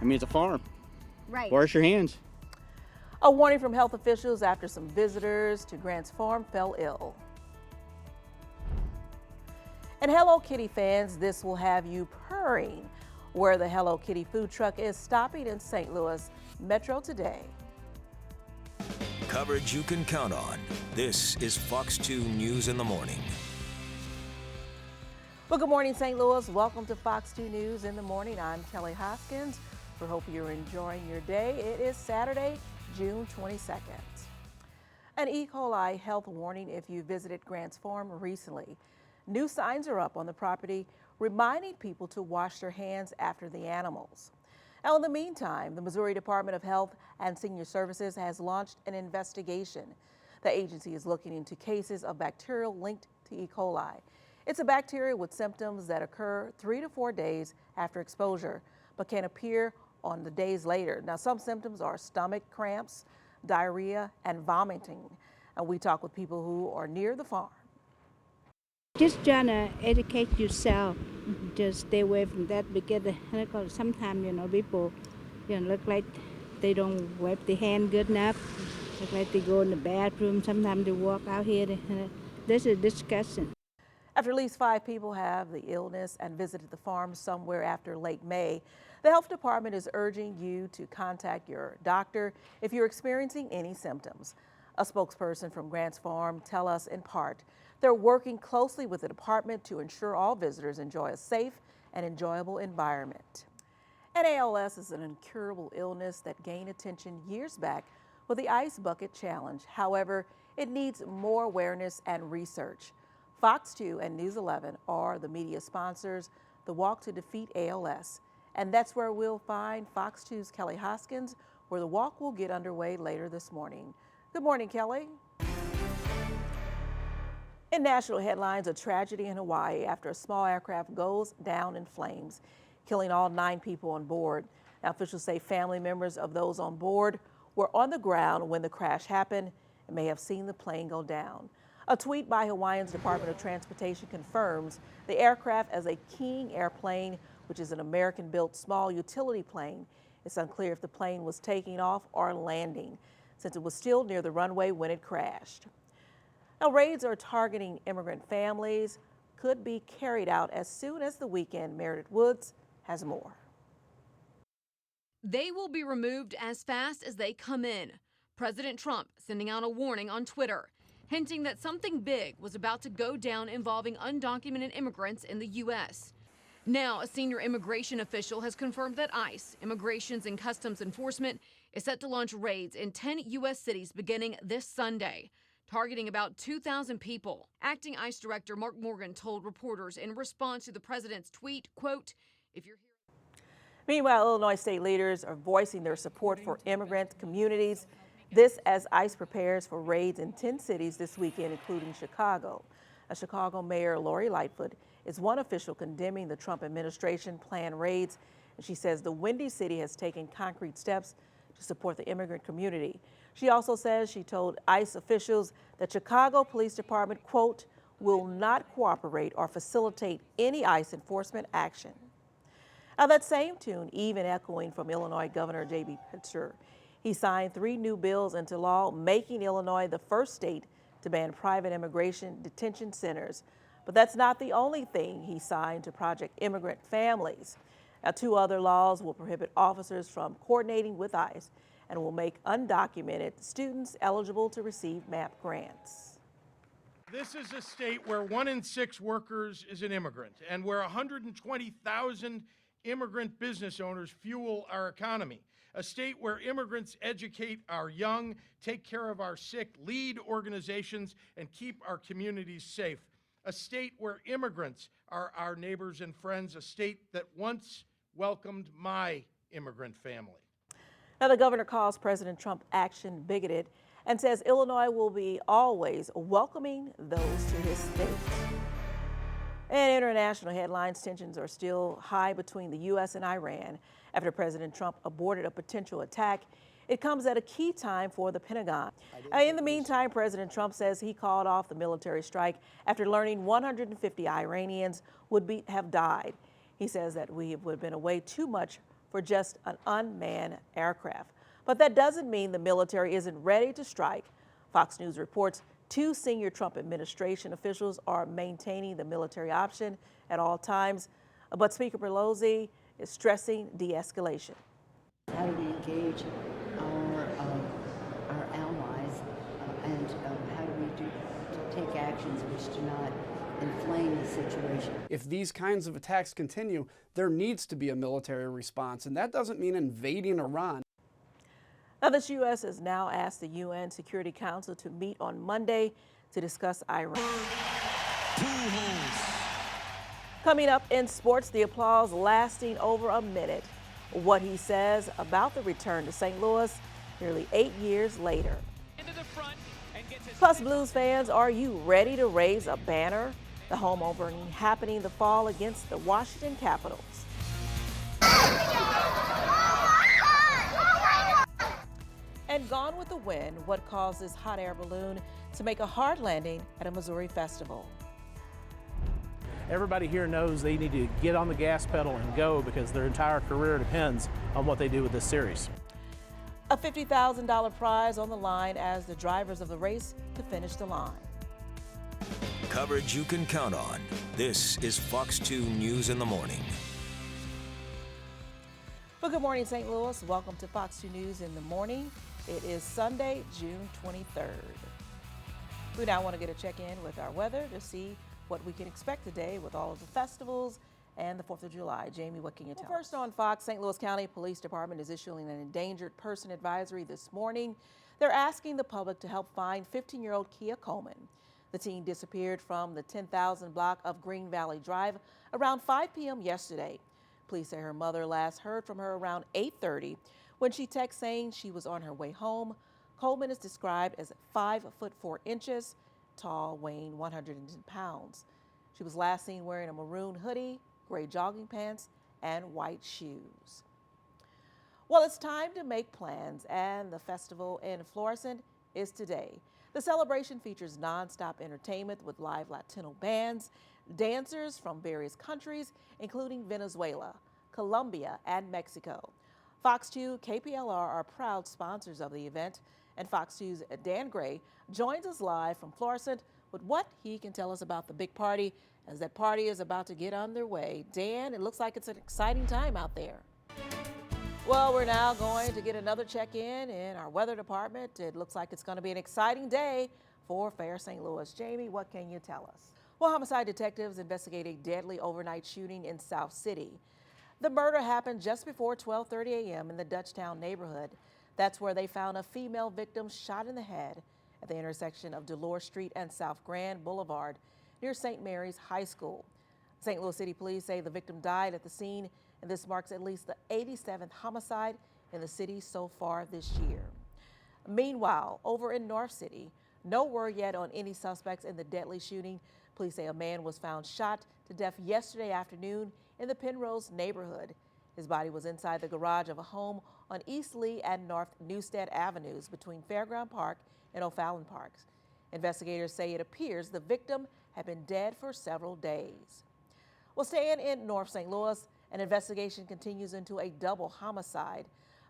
I mean, it's a farm. Right. Wash your hands. A warning from health officials after some visitors to Grant's Farm fell ill. And Hello Kitty fans, this will have you purring where the Hello Kitty food truck is stopping in St. Louis Metro today. Coverage you can count on. This is Fox 2 News in the Morning. Well, good morning, St. Louis. Welcome to Fox 2 News in the Morning. I'm Kelley Hoskins. We hope you're enjoying your day. It is Saturday, June 22nd. An E. coli health warning if you visited Grant's Farm recently. New signs are up on the property reminding people to wash their hands after the animals. Now, in the meantime, the Missouri Department of Health and Senior Services has launched an investigation. The agency is looking into cases of bacterial linked to E. coli. It's a bacteria with symptoms that occur 3 to 4 days after exposure, but can appear on the days later. Now, some symptoms are stomach cramps, diarrhea, and vomiting. And we talk with people who are near the farm. Just trying to educate yourself. Just stay away from that because sometimes, people, look like they don't wipe their hand good enough. Look like they go in the bathroom. Sometimes they walk out here. This is disgusting. After at least 5 people have the illness and visited the farm somewhere after late May, the health department is urging you to contact your doctor if you're experiencing any symptoms. A spokesperson from Grant's Farm tell us in part they're working closely with the department to ensure all visitors enjoy a safe and enjoyable environment. And ALS is an incurable illness that gained attention years back with the Ice Bucket Challenge. However, it needs more awareness and research. Fox 2 and News 11 are the media sponsors, the Walk to Defeat ALS. And that's where we'll find Fox 2's Kelley Hoskins, where the walk will get underway later this morning. Good morning, Kelley. In national headlines, a tragedy in Hawaii after a small aircraft goes down in flames, killing all 9 people on board. Now, officials say family members of those on board were on the ground when the crash happened and may have seen the plane go down. A tweet by Hawaii's Department of Transportation confirms the aircraft as a King airplane, which is an American-built small utility plane. It's unclear if the plane was taking off or landing, since it was still near the runway when it crashed. Now, raids are targeting immigrant families, could be carried out as soon as the weekend. Meredith Woods has more. They will be removed as fast as they come in. President Trump sending out a warning on Twitter, hinting that something big was about to go down involving undocumented immigrants in the U.S. Now, a senior immigration official has confirmed that ICE, Immigrations and Customs Enforcement, is set to launch raids in 10 U.S. cities beginning this Sunday, targeting about 2,000 people. Acting ICE Director Mark Morgan told reporters in response to the president's tweet, quote, "If you're here." Meanwhile, Illinois state leaders are voicing their support for immigrant communities. This as ICE prepares for raids in 10 cities this weekend, including Chicago. A Chicago Mayor Lori Lightfoot is one official condemning the Trump administration planned raids. And she says the Windy City has taken concrete steps to support the immigrant community. She also says she told ICE officials that Chicago Police Department, quote, will not cooperate or facilitate any ICE enforcement action. Now, that same tune even echoing from Illinois Governor J.B. Pritzker. He signed 3 new bills into law, making Illinois the first state to ban private immigration detention centers. But that's not the only thing he signed to protect immigrant families. Now, 2 other laws will prohibit officers from coordinating with ICE and will make undocumented students eligible to receive MAP grants. This is a state where 1 in 6 workers is an immigrant, and where 120,000 immigrant business owners fuel our economy. A state where immigrants educate our young, take care of our sick, lead organizations, and keep our communities safe. A state where immigrants are our neighbors and friends. A state that once welcomed my immigrant family. Now, the governor calls President Trump's action bigoted and says Illinois will be always welcoming those to his state. In international headlines, tensions are still high between the U.S. and Iran after President Trump aborted a potential attack. It comes at a key time for the Pentagon. In the meantime, President Trump says he called off the military strike after learning 150 Iranians would have died. He says that we have been away too much for just an unmanned aircraft. But that doesn't mean the military isn't ready to strike. Fox News reports 2 senior Trump administration officials are maintaining the military option at all times, but Speaker Pelosi is stressing de-escalation. How do we engage our allies, and how do we take actions which do not inflame the situation? If these kinds of attacks continue, there needs to be a military response, and that doesn't mean invading Iran. Now, the U.S. has now asked the UN Security Council to meet on Monday to discuss Iran. Coming up in sports, the applause lasting over a minute. What he says about the return to St. Louis nearly 8 years later. Plus, Blues fans, are you ready to raise a banner? The home opening happening the fall against the Washington Capitals. And Gone with the Wind, what caused this hot air balloon to make a hard landing at a Missouri festival. Everybody here knows they need to get on the gas pedal and go because their entire career depends on what they do with this series. A $50,000 prize on the line as the drivers of the race to finish the line. Coverage you can count on. This is Fox 2 News in the Morning. Well, good morning, St. Louis. Welcome to Fox 2 News in the Morning. It is Sunday, June 23rd. We now want to get a check-in with our weather to see what we can expect today with all of the festivals and the 4th of July. Jamie, what can you tell us? First on Fox, St. Louis County Police Department is issuing an endangered person advisory this morning. They're asking the public to help find 15-year-old Kia Coleman. The teen disappeared from the 10,000 block of Green Valley Drive around 5 p.m. yesterday. Police say her mother last heard from her around 8:30 when she texted saying she was on her way home. Coleman is described as 5 foot 4 inches tall, weighing 110 pounds. She was last seen wearing a maroon hoodie, gray jogging pants, and white shoes. Well, it's time to make plans, and the festival in Florissant is today. The celebration features nonstop entertainment with live Latino bands, dancers from various countries, including Venezuela, Colombia, and Mexico. Fox 2, KPLR are proud sponsors of the event, and Fox 2's Dan Gray joins us live from Florissant with what he can tell us about the big party as that party is about to get underway. Dan, it looks like it's an exciting time out there. Well, we're now going to get another check-in in our weather department. It looks like it's going to be an exciting day for Fair St. Louis. Jamie, what can you tell us? Well, homicide detectives investigate a deadly overnight shooting in South City. The murder happened just before 12:30 a.m. in the Dutchtown neighborhood. That's where they found a female victim shot in the head at the intersection of Dolores Street and South Grand Boulevard near St. Mary's High School. St. Louis City Police say the victim died at the scene, and this marks at least the 87th homicide in the city so far this year. Meanwhile, over in North City, no word yet on any suspects in the deadly shooting. Police say a man was found shot to death yesterday afternoon in the Penrose neighborhood. His body was inside the garage of a home on East Lee and North Newstead Avenues between Fairground Park and O'Fallon Parks. Investigators say it appears the victim had been dead for several days. Well, staying in North St. Louis, an investigation continues into a double homicide.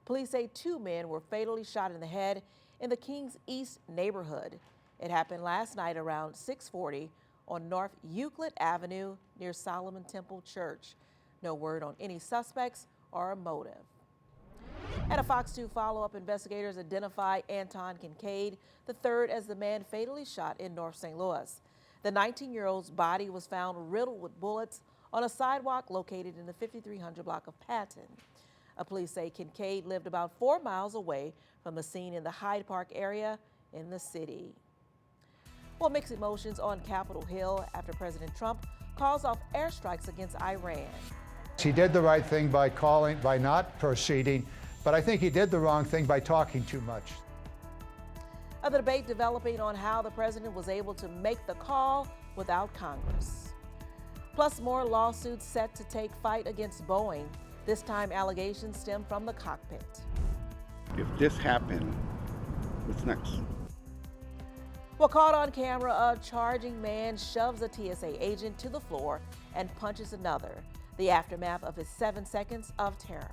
Police say 2 men were fatally shot in the head in the Kings East neighborhood. It happened last night around 6:40 on North Euclid Avenue near Solomon Temple Church. No word on any suspects or a motive. At a Fox 2 follow-up, investigators identify Anton Kincaid III as the man fatally shot in North St. Louis. The 19-year-old's body was found riddled with bullets on a sidewalk located in the 5300 block of Patton. Police say Kincaid lived about 4 miles away from the scene in the Hyde Park area in the city. Well, mixed emotions on Capitol Hill after President Trump calls off airstrikes against Iran. He did the right thing by not proceeding, but I think he did the wrong thing by talking too much. The debate developing on how the president was able to make the call without Congress. Plus, more lawsuits set to take fight against Boeing. This time, allegations stem from the cockpit. If this happened, what's next? Well, caught on camera, a charging man shoves a TSA agent to the floor and punches another. The aftermath of his 7 seconds of terror.